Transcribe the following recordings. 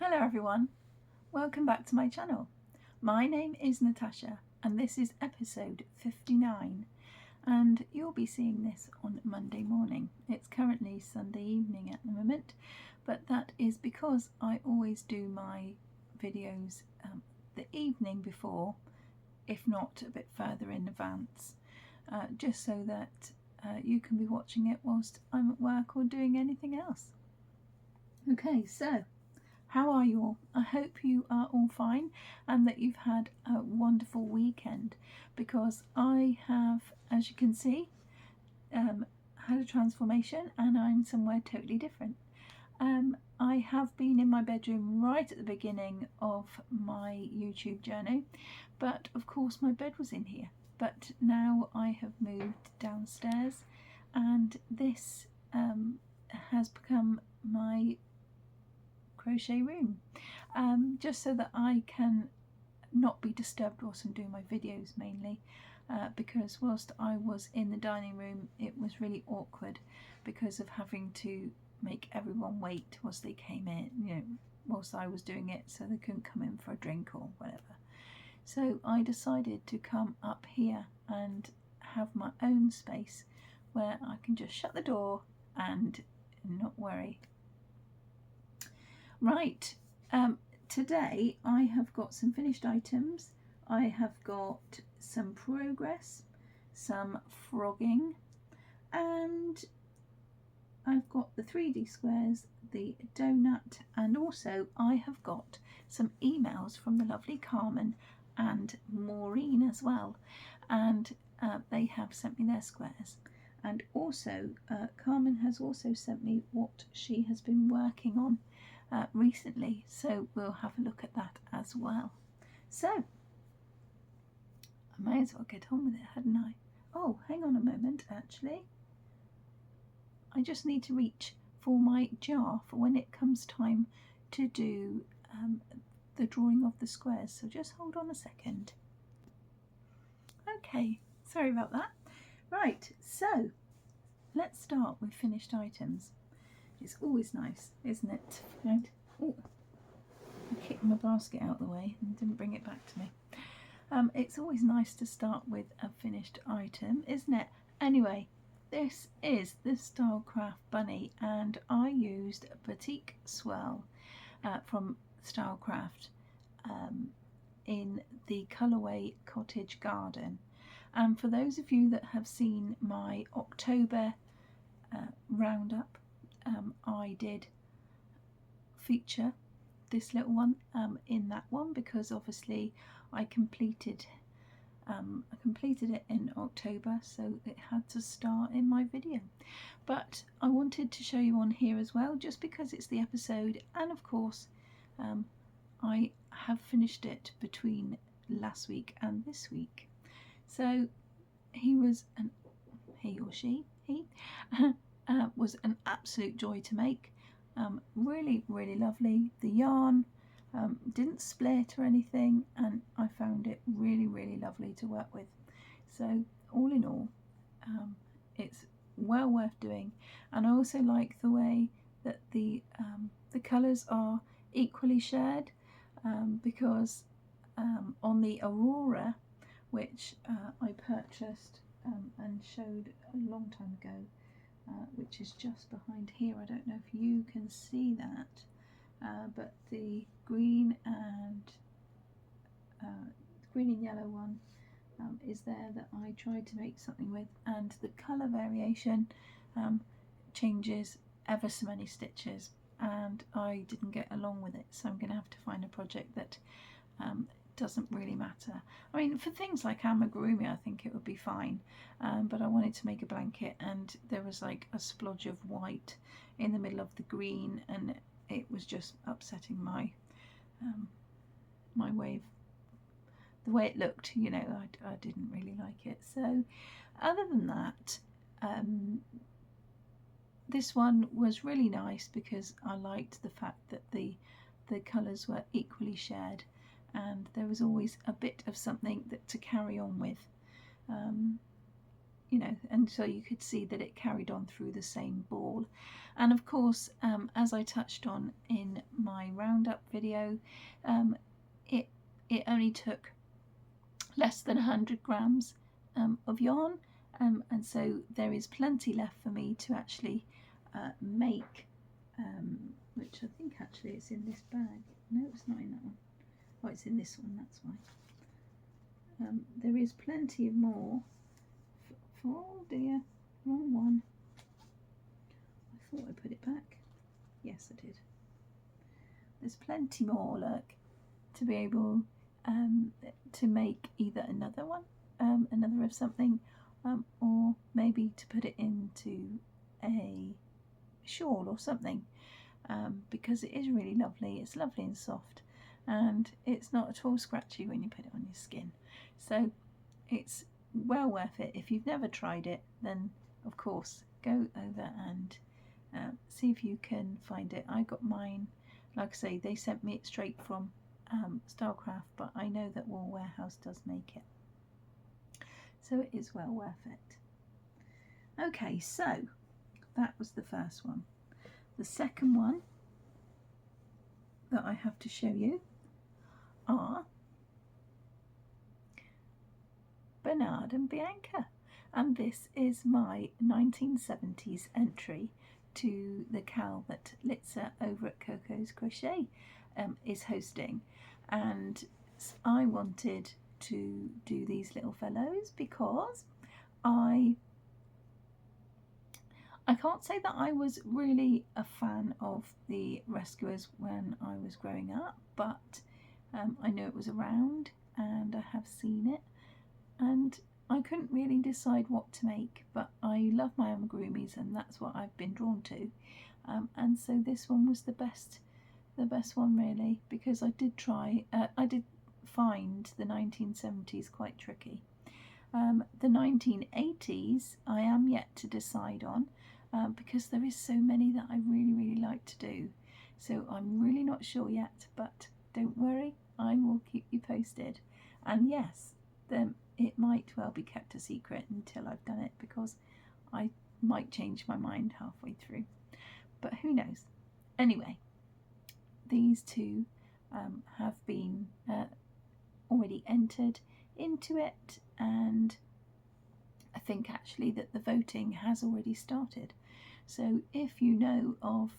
Hello everyone, welcome back to my channel. My name is Natasha and this is episode 59 and you'll be seeing this on Monday morning. It's currently Sunday evening at the moment, but that is because I always do my videos the evening before, if not a bit further in advance, just so that you can be watching it whilst I'm at work or doing anything else. Okay, so how are you all? I hope you are all fine and that you've had a wonderful weekend, because I have, as you can see, had a transformation and I'm somewhere totally different. I have been in my bedroom right at the beginning of my YouTube journey, but of course my bed was in here. But now I have moved downstairs and this has become my crochet room, just so that I can not be disturbed whilst I'm doing my videos, mainly because whilst I was in the dining room it was really awkward because of having to make everyone wait whilst they came in, whilst I was doing it, so they couldn't come in for a drink or whatever. So I decided to come up here and have my own space where I can just shut the door and not worry. Right, today I have got some finished items. I have got some progress, some frogging, and I've got the 3D squares, the donut, and also I have got some emails from the lovely Carmen and Maureen as well, and they have sent me their squares. And also Carmen has also sent me what she has been working on recently, so we'll have a look at that as well. So I may as well get on with it, hadn't I? Oh, hang on a moment, actually. I just need to reach for my jar for when it comes time to do the drawing of the squares, so just hold on a second. Okay, sorry about that. Right, so let's start with finished items. It's always nice, isn't it? Right. Oh, I kicked my basket out of the way and didn't bring it back to me. It's always nice to start with a finished item, isn't it? Anyway, this is the Starcraft Bunny and I used Batik Swell from Starcraft in the colourway Cottage Garden. And for those of you that have seen my October roundup, I did feature this little one in that one, because obviously I completed it in October, so it had to start in my video. But I wanted to show you on here as well, just because it's the episode, and of course I have finished it between last week and this week. So he or she was an absolute joy to make. Really lovely. The yarn didn't split or anything, and I found it really lovely to work with. So all in all, it's well worth doing. And I also like the way that the colours are equally shared, because on the Aurora, which I purchased and showed a long time ago, which is just behind here. I don't know if you can see that, but the green and yellow one is there that I tried to make something with, and the colour variation changes ever so many stitches, and I didn't get along with it, so I'm going to have to find a project that doesn't really matter. I mean, for things like amigurumi I think it would be fine, but I wanted to make a blanket and there was like a splodge of white in the middle of the green, and it was just upsetting my my way of the way it looked, I didn't really like it. So other than that, this one was really nice because I liked the fact that the colours were equally shared, and there was always a bit of something to carry on with. you know, and so you could see that it carried on through the same ball. And of course, as I touched on in my roundup video, it only took less than 100 grams of yarn, and so there is plenty left for me to actually make, which I think actually it's in this bag. No, it's not in that one. Oh, it's in this one, that's why. There is plenty of more. Oh dear, wrong one. I thought I put it back. Yes, I did. There's plenty more, look, to be able to make either another one, another of something, or maybe to put it into a shawl or something, because it is really lovely. It's lovely and soft, and it's not at all scratchy when you put it on your skin. So it's well worth it. If you've never tried it, then of course go over and see if you can find it. I got mine, like I say, they sent me it straight from Starcraft, but I know that Wool Warehouse does make it, so it is well worth it. Okay, so that was the first one. The second one that I have to show you are Bernard and Bianca, and this is my 1970s entry to the Cal that Litza over at Coco's Crochet is hosting, and I wanted to do these little fellows because I can't say that I was really a fan of the Rescuers when I was growing up, but I know it was around and I have seen it, and I couldn't really decide what to make, but I love my amigurumis and that's what I've been drawn to, and so this one was the best one really, because I did find the 1970s quite tricky. The 1980s I am yet to decide on, because there is so many that I really like to do, so I'm really not sure yet, but don't worry, I will keep you posted. And yes, it might well be kept a secret until I've done it, because I might change my mind halfway through, but who knows. Anyway, these two have been already entered into it, and I think actually that the voting has already started. So if you know of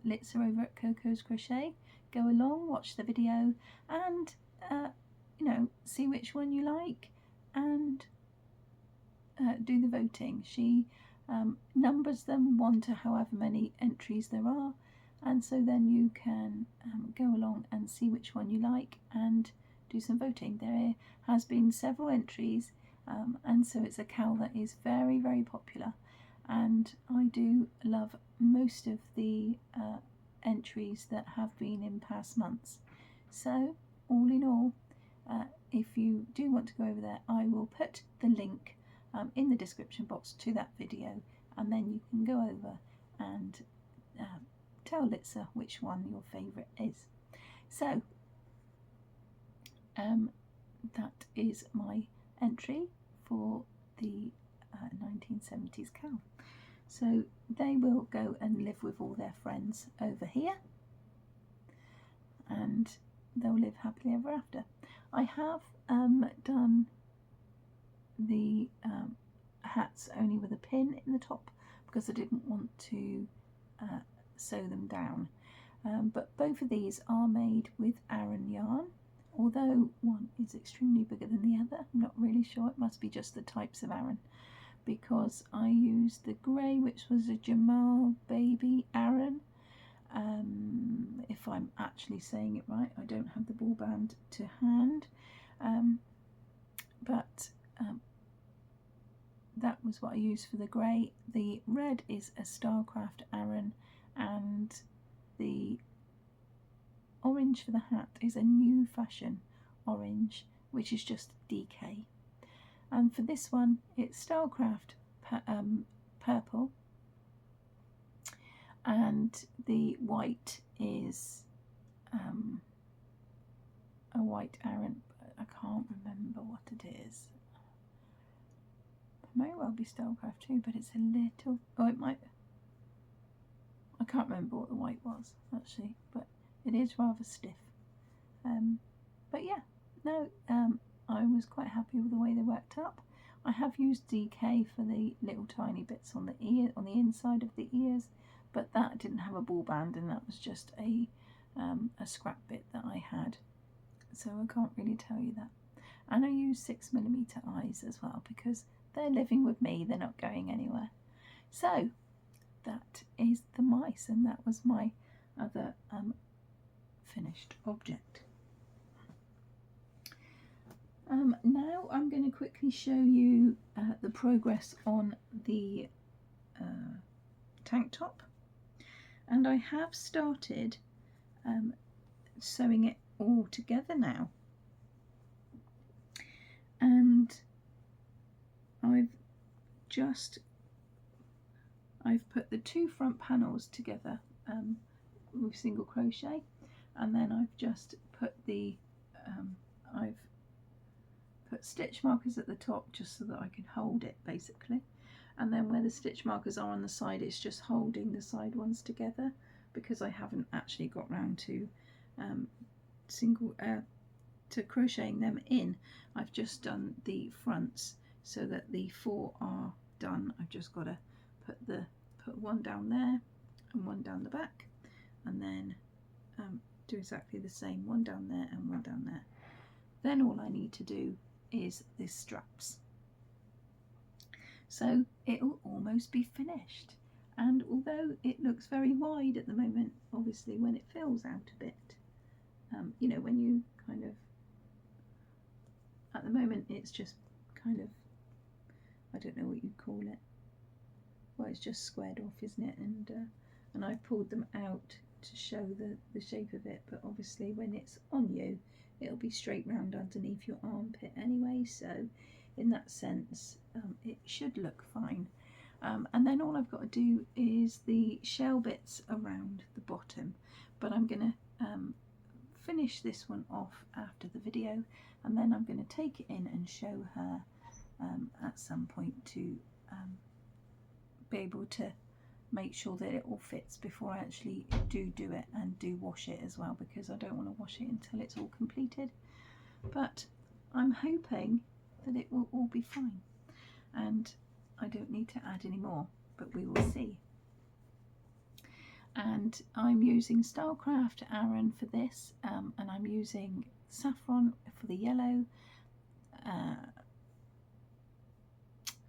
Litza over at Coco's Crochet, go along, watch the video, and you know, see which one you like, and do the voting. She numbers them 1 to however many entries there are, and so then you can go along and see which one you like and do some voting. There has been several entries, and so it's a Cal that is very popular, and I do love most of the entries that have been in past months. So all in all, if you do want to go over there, I will put the link in the description box to that video, and then you can go over and tell Litza which one your favourite is. So that is my entry for the 1970s Cal. So they will go and live with all their friends over here, and they'll live happily ever after. I have done the hats only with a pin in the top because I didn't want to sew them down, but both of these are made with Aran yarn, although one is extremely bigger than the other. I'm not really sure, it must be just the types of Aran, because I used the grey, which was a Jamal Baby Aran, if I'm actually saying it right. I don't have the ball band to hand, but that was what I used for the grey. The red is a Starcraft Aran, and the orange for the hat is a New Fashion orange, which is just DK. And for this one, it's Starcraft purple, and the white is a white Aran, but I can't remember what it is. may well be Starcraft 2, but it's a little, oh it might, I can't remember what the white was actually, but it is rather stiff. But yeah, no, I was quite happy with the way they worked up. I have used DK for the little tiny bits on the ear, on the inside of the ears, but that didn't have a ball band, and that was just a scrap bit that I had, so I can't really tell you that. And I use 6mm eyes as well because they're living with me, they're not going anywhere. So that is the mice, and that was my other finished object. Now I'm going to quickly show you the progress on the tank top, and I have started sewing it all together now, and I've put the two front panels together with single crochet, and then I've just put the I've put stitch markers at the top just so that I can hold it basically, and then where the stitch markers are on the side, it's just holding the side ones together because I haven't actually got round to to crocheting them in. I've just done the fronts so that the 4 are done. I've just got to put one down there and one down the back, and then do exactly the same, one down there and one down there. Then all I need to do is the straps. So it'll almost be finished, and although it looks very wide at the moment, obviously when it fills out a bit, you know, when you kind of, at the moment it's just kind of, I don't know what you'd call it, well it's just squared off, isn't it, and I pulled them out to show the shape of it, but obviously when it's on you it'll be straight round underneath your armpit anyway, so in that sense it should look fine. And then all I've got to do is the shell bits around the bottom, but I'm going to finish this one off after the video, and then I'm going to take it in and show her at some point to be able to make sure that it all fits before I actually do it, and do wash it as well, because I don't want to wash it until it's all completed. But I'm hoping that it will all be fine and I don't need to add any more, but we will see. And I'm using Starcraft Aran for this, and I'm using saffron for the yellow,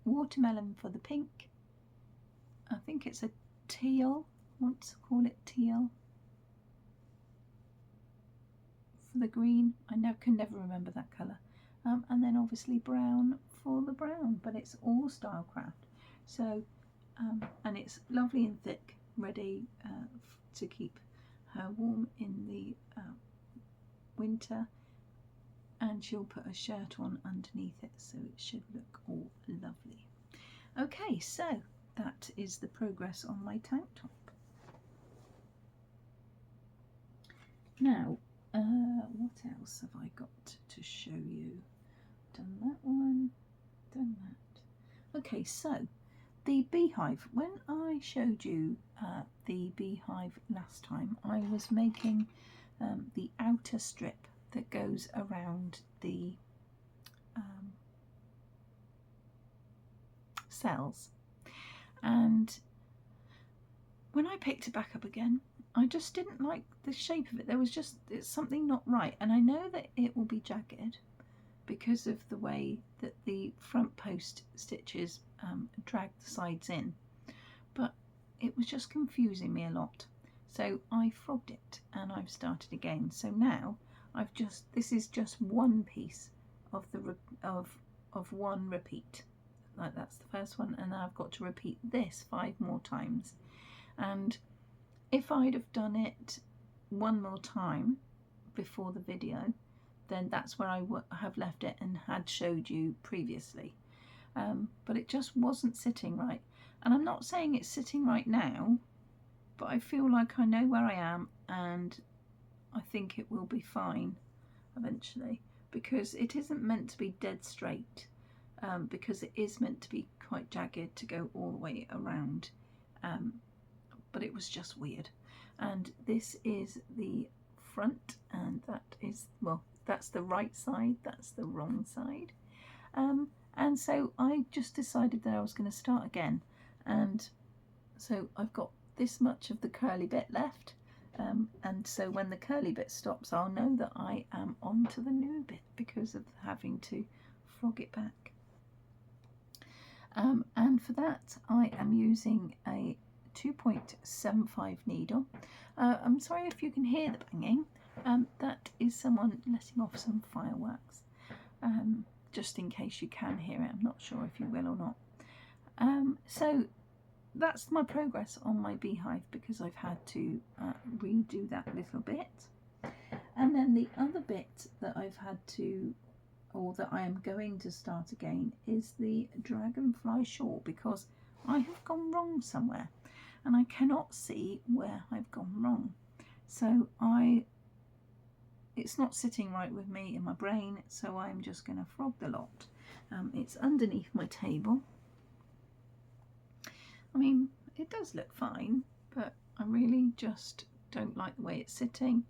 watermelon for the pink, I think it's a teal, I want to call it teal, for the green, I can never remember that colour, and then obviously brown for the brown, but it's all Starcraft. So and it's lovely and thick, ready to keep her warm in the winter, and she'll put a shirt on underneath it, so it should look all lovely. Okay, so that is the progress on my tank top. Now what else have I got to show you? Done that one, done that. Okay, so the beehive, when I showed you the beehive last time, I was making the outer strip that goes around the cells, and when I picked it back up again, I just didn't like the shape of it. There was just, it's something not right, and I know that it will be jagged because of the way that the front post stitches drag the sides in, but it was just confusing me a lot. So I frogged it and I've started again. So now I've just, this is just one piece of the of one repeat. Like that's the first one, and now I've got to repeat this 5 more times. And if I'd have done it one more time before the video, then that's where I have left it and had showed you previously. But it just wasn't sitting right. And I'm not saying it's sitting right now, but I feel like I know where I am, and I think it will be fine eventually, because it isn't meant to be dead straight. because it is meant to be quite jagged to go all the way around, but it was just weird. And this is the front, and that is, well, that's the right side, that's the wrong side. And so I just decided that I was going to start again, and so I've got this much of the curly bit left, and so when the curly bit stops, I'll know that I am on to the new bit because of having to frog it back. And for that I am using a 2.75 needle. I'm sorry if you can hear the banging, that is someone letting off some fireworks, just in case you can hear it. I'm not sure if you will or not. So that's my progress on my beehive, because I've had to redo that little bit. And then the other bit that I've had to, or that I am going to start again, is the dragonfly shawl, because I have gone wrong somewhere and I cannot see where I've gone wrong. So it's not sitting right with me in my brain, so I'm just going to frog the lot. It's underneath my table. I mean, it does look fine, but I really just don't like the way it's sitting,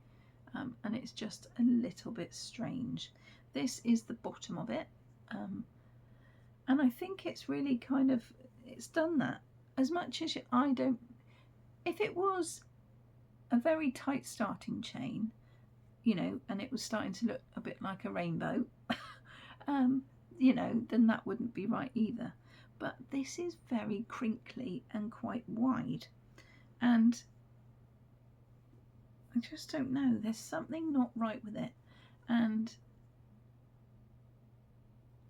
and it's just a little bit strange. This is the bottom of it, and I think it's really kind of, it's done that. As much as I don't, if it was a very tight starting chain, you know, and it was starting to look a bit like a rainbow, you know, then that wouldn't be right either. But this is very crinkly and quite wide, and I just don't know, there's something not right with it. And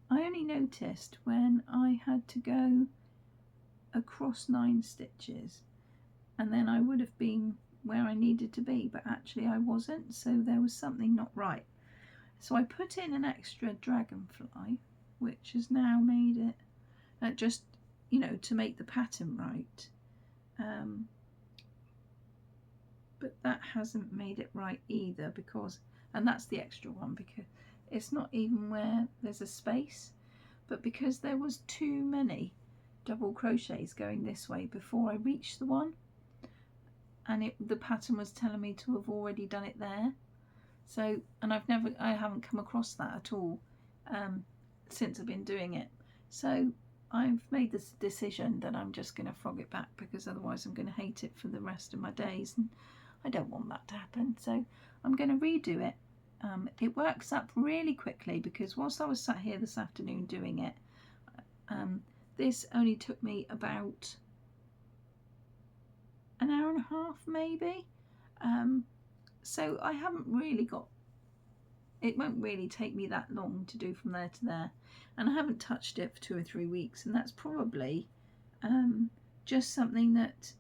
I only noticed when I had to go across 9 stitches, and then I would have been where I needed to be, but actually I wasn't, so there was something not right. So I put in an extra dragonfly, which has now made it just, you know, to make the pattern right, but that hasn't made it right either, because, and that's the extra one, because it's not even where there's a space, but because there was too many double crochets going this way before I reached the one, and the pattern was telling me to have already done it there. So, and I haven't come across that at all since I've been doing it. So I've made this decision that I'm just going to frog it back, because otherwise I'm going to hate it for the rest of my days, and I don't want that to happen. So I'm going to redo it. It works up really quickly, because whilst I was sat here this afternoon doing it, this only took me about an hour and a half maybe. So I haven't really got, it won't really take me that long to do from there to there, and I haven't touched it for 2 or 3 weeks, and that's probably just something that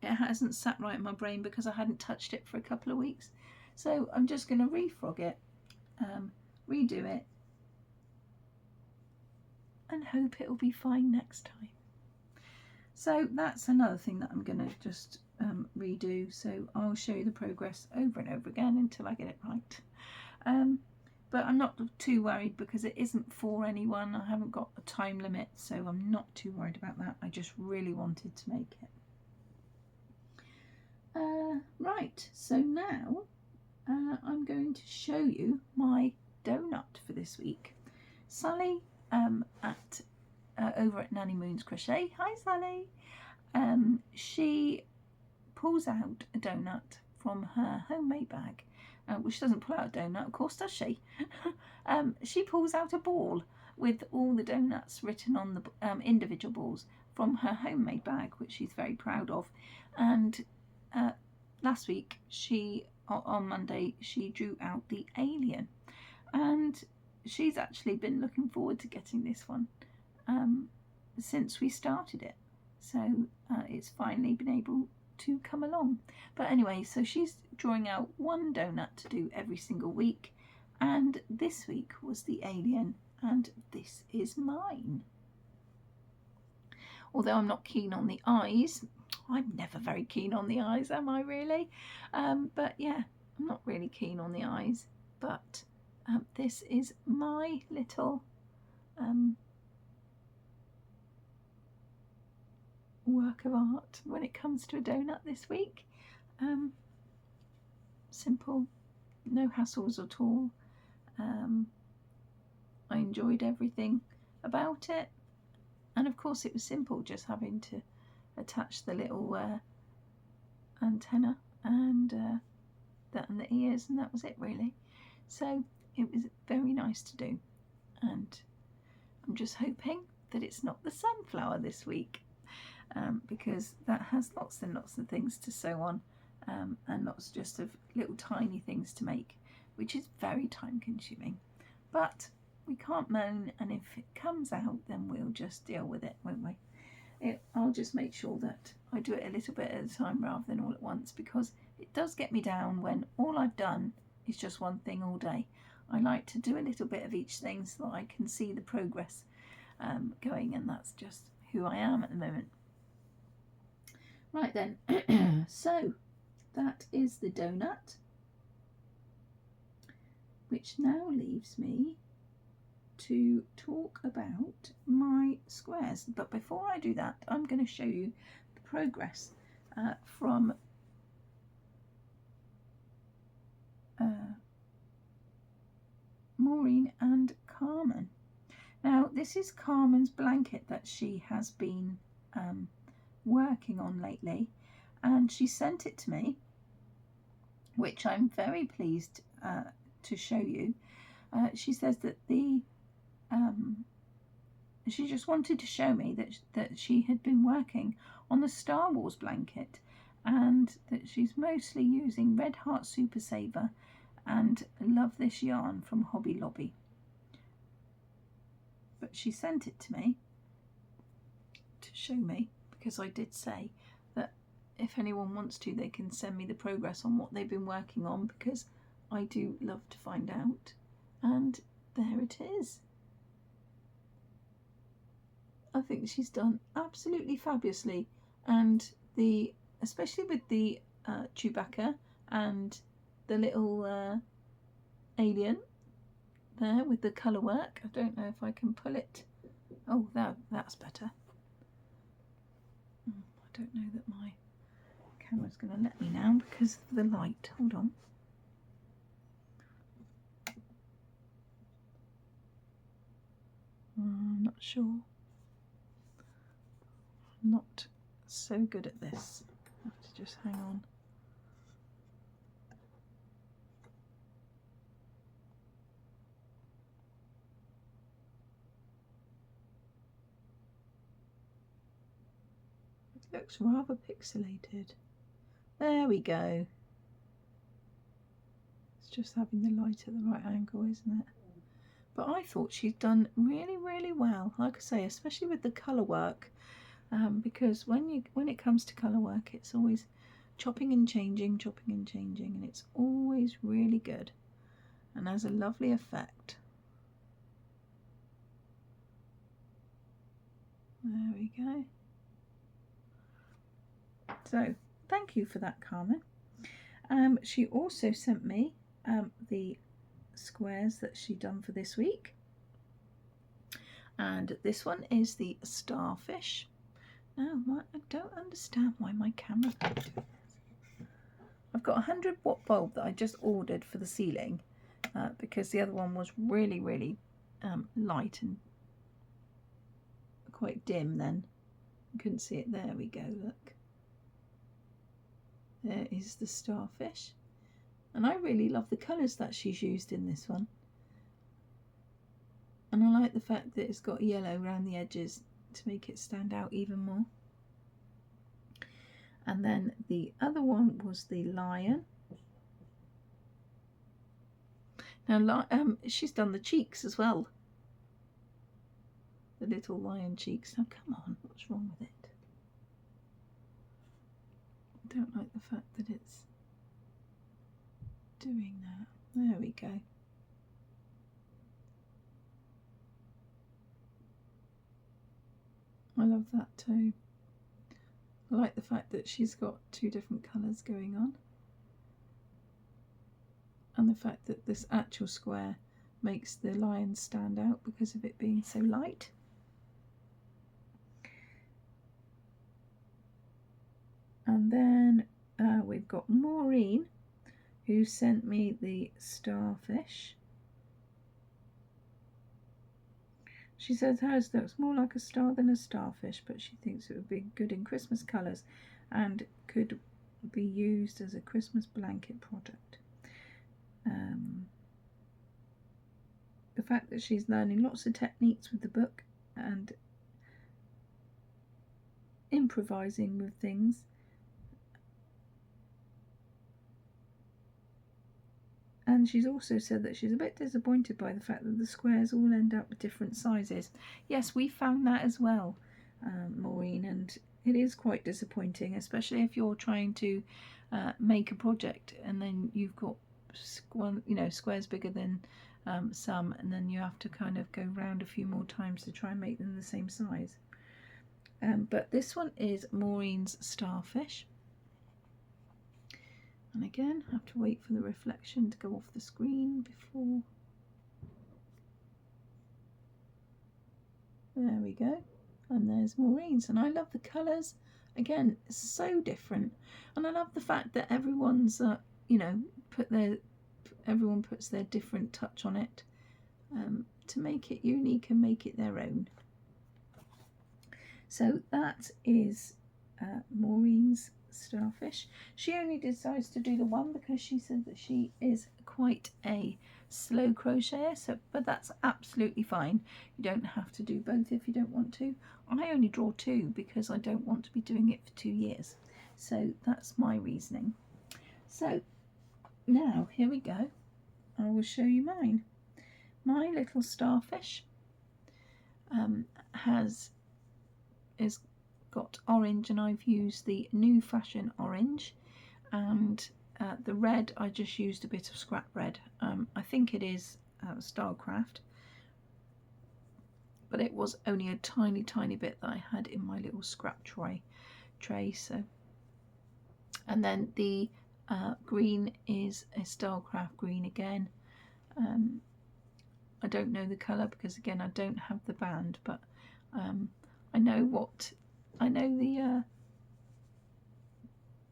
it hasn't sat right in my brain because I hadn't touched it for a couple of weeks. So I'm just going to refrog it, redo it, and hope it will be fine next time. So that's another thing that I'm going to just redo, so I'll show you the progress over and over again until I get it right. But I'm not too worried, because it isn't for anyone. I haven't got a time limit, so I'm not too worried about that. I just really wanted to make it. Right, so now I'm going to show you my donut for this week. Sally over at Nanny Moon's Crochet, hi Sally, she pulls out a donut from her homemade bag, which doesn't pull out a donut, of course, does she? She pulls out a ball with all the donuts written on the individual balls from her homemade bag, which she's very proud of. And last week, on Monday, she drew out the alien, and she's actually been looking forward to getting this one since we started it. So it's finally been able to come along. But anyway, so she's drawing out one donut to do every single week, and this week was the alien, and this is mine. Although I'm not keen on the eyes. I'm never very keen on the eyes, am I really? But yeah, I'm not really keen on the eyes, but this is my little work of art when it comes to a donut this week. Simple, no hassles at all. I enjoyed everything about it, and of course it was simple, just having to attach the little antenna and that and the ears, and that was it really. So it was very nice to do, and I'm just hoping that it's not the sunflower this week, because that has lots and lots of things to sew on, and lots just of little tiny things to make, which is very time consuming. But we can't moan, and if it comes out then we'll just deal with it, won't we? I'll just make sure that I do it a little bit at a time rather than all at once, because it does get me down when all I've done is just one thing all day. I like to do a little bit of each thing so that I can see the progress going, and that's just who I am at the moment. Right then, so that is the donut, which now leaves me to talk about my squares. But before I do that, I'm going to show you the progress from Maureen and Carmen. Now this is Carmen's blanket that she has been working on lately, and she sent it to me, which I'm very pleased to show you. She says that she just wanted to show me that she had been working on the Star Wars blanket, and that she's mostly using Red Heart Super Saver and Love This yarn from Hobby Lobby. But she sent it to me to show me, because I did say that if anyone wants to, they can send me the progress on what they've been working on, because I do love to find out. And there it is. I think she's done absolutely fabulously, and especially with the Chewbacca and the little alien there with the colour work. I don't know if I can pull it. Oh, that's better. I don't know that my camera's going to let me now because of the light. Hold on. I'm not sure. I'm not so good at this. I have to just hang on. It looks rather pixelated. There we go. It's just having the light at the right angle, isn't it? But I thought she'd done really, really well. Like I say, especially with the colour work, because when it comes to colour work, it's always chopping and changing, and it's always really good and has a lovely effect. There we go. So thank you for that, Carmen. She also sent me the squares that she'd done for this week, and this one is the starfish. Now I don't understand why my camera's not doing this. I've got a 100-watt bulb that I just ordered for the ceiling, because the other one was really, really light and quite dim then. You couldn't see it. There we go, look. There is the starfish. And I really love the colours that she's used in this one. And I like the fact that it's got yellow around the edges to make it stand out even more. And then the other one was the lion. Now she's done the cheeks as well. The little lion cheeks. Now come on, what's wrong with it? I don't like the fact that it's doing that. There we go. I love that too. I like the fact that she's got two different colours going on, and the fact that this actual square makes the lion stand out because of it being so light. And then we've got Maureen, who sent me the starfish. She says hers looks more like a star than a starfish, but she thinks it would be good in Christmas colours and could be used as a Christmas blanket product. The fact that she's learning lots of techniques with the book and improvising with things. And she's also said that she's a bit disappointed by the fact that the squares all end up with different sizes. Yes, we found that as well, Maureen, and it is quite disappointing, especially if you're trying to make a project and then you've got squares bigger than some, and then you have to kind of go round a few more times to try and make them the same size. But this one is Maureen's starfish. And again, I have to wait for the reflection to go off the screen before. There we go. And there's Maureen's. And I love the colours. Again, it's so different. And I love the fact that everyone's, everyone puts their different touch on it to make it unique and make it their own. So that is Maureen's starfish. She only decides to do the one because she said that she is quite a slow crocheter, but that's absolutely fine. You don't have to do both if you don't want to. I only draw 2 because I don't want to be doing it for 2 years. So that's my reasoning. So now here we go. I will show you mine. My little starfish is got orange, and I've used the New Fashion orange, and the red I just used a bit of scrap red. I think it is Starcraft, but it was only a tiny bit that I had in my little scrap tray. So, and then the green is a Starcraft green again. I don't know the colour because again I don't have the band, but I know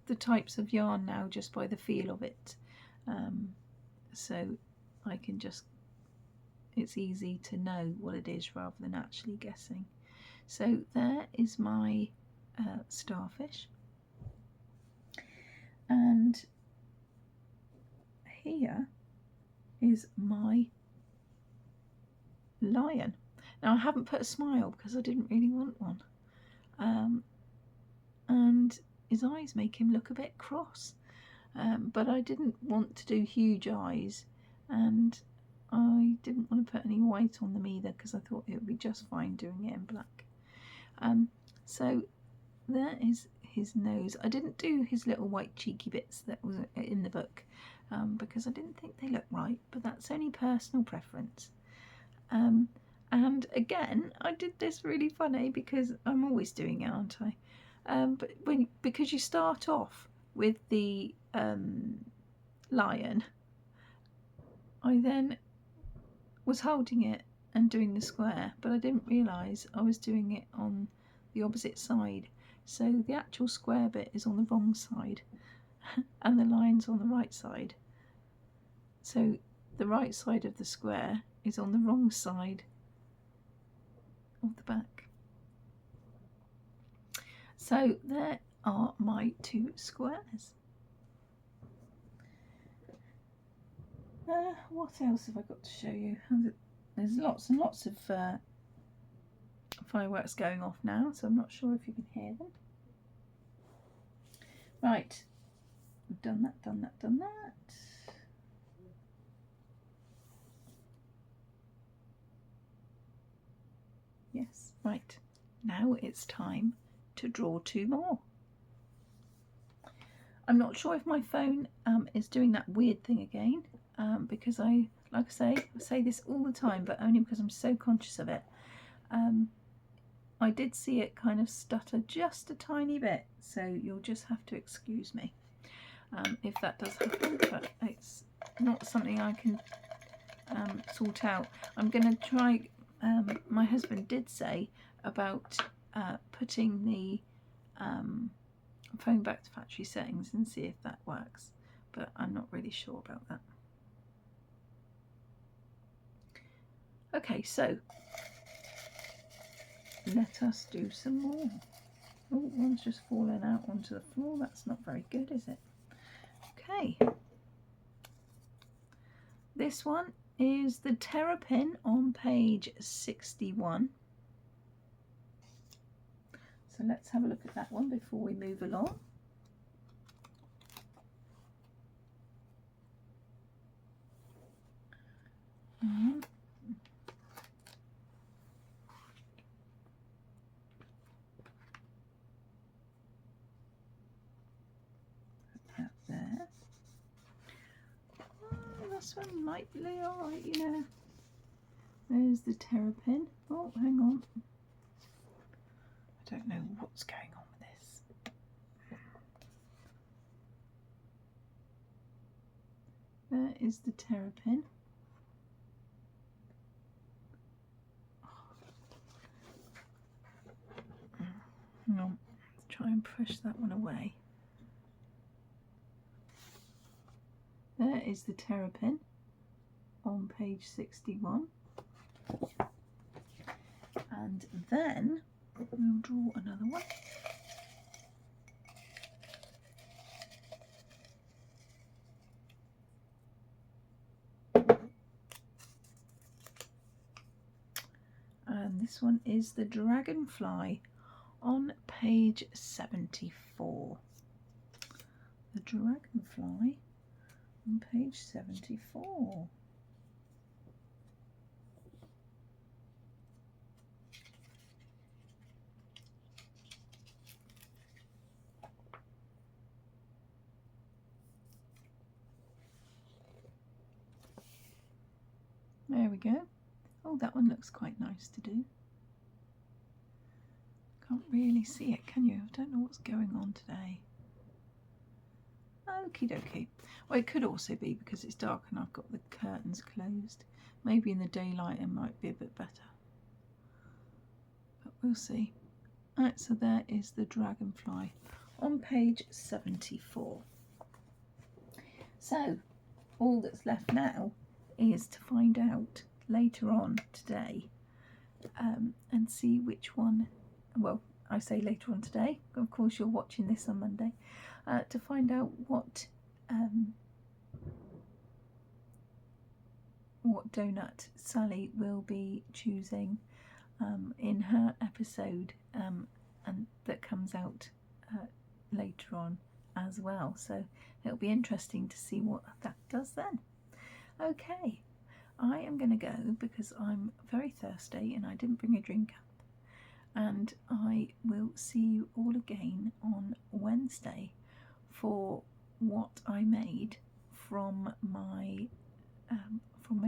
the types of yarn now just by the feel of it, so I can just, it's easy to know what it is rather than actually guessing. So there is my starfish, and here is my lion. Now I haven't put a smile because I didn't really want one, and his eyes make him look a bit cross, but I didn't want to do huge eyes, and I didn't want to put any white on them either because I thought it would be just fine doing it in black. So there is his nose. I didn't do his little white cheeky bits that was in the book because I didn't think they looked right, but that's only personal preference. And again, I did this really funny because I'm always doing it, aren't I? But because you start off with the lion, I then was holding it and doing the square, but I didn't realise I was doing it on the opposite side. So the actual square bit is on the wrong side and the lion's on the right side. So the right side of the square is on the wrong side of the back. So there are my 2 squares. What else have I got to show you? There's lots and lots of fireworks going off now, so I'm not sure if you can hear them. Right, I've done that. Yes, right. Now it's time to draw 2 more. I'm not sure if my phone is doing that weird thing again, because I say this all the time, but only because I'm so conscious of it. I did see it kind of stutter just a tiny bit, so you'll just have to excuse me if that does happen, but it's not something I can sort out. I'm going to try, my husband did say about putting the phone back to factory settings and see if that works, but I'm not really sure about that. Okay, so let us do some more. Oh, one's just fallen out onto the floor. That's not very good, is it? Okay. This one is the terrapin on page 61. So let's have a look at that one before we move along. Put that there. Oh, this one might be alright, you know. There's the terrapin. Oh, hang on. I don't know what's going on with this. There is the terrapin. Hang on, let's try and push that one away. There is the terrapin on page 61. And then we'll draw another one. And this one is the Dragonfly on page 74. The Dragonfly on page 74. There we go. Oh, that one looks quite nice to do. Can't really see it, can you? I don't know what's going on today. Okie dokie. Well, it could also be because it's dark and I've got the curtains closed. Maybe in the daylight it might be a bit better. But we'll see. Alright, so there is the Dragonfly on page 74. So, all that's left now is to find out later on today and see which one, well, I say later on today, of course you're watching this on Monday, to find out what donut Sally will be choosing in her episode and that comes out later on as well. So it'll be interesting to see what that does then. Okay, I am going to go because I'm very thirsty and I didn't bring a drink up, and I will see you all again on Wednesday for what I made from my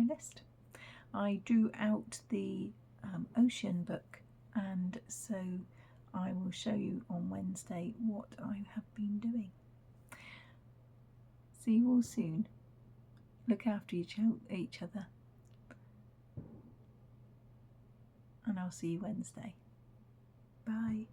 list. I drew out the ocean book, and so I will show you on Wednesday what I have been doing. See you all soon. Look after each other, and I'll see you Wednesday. Bye.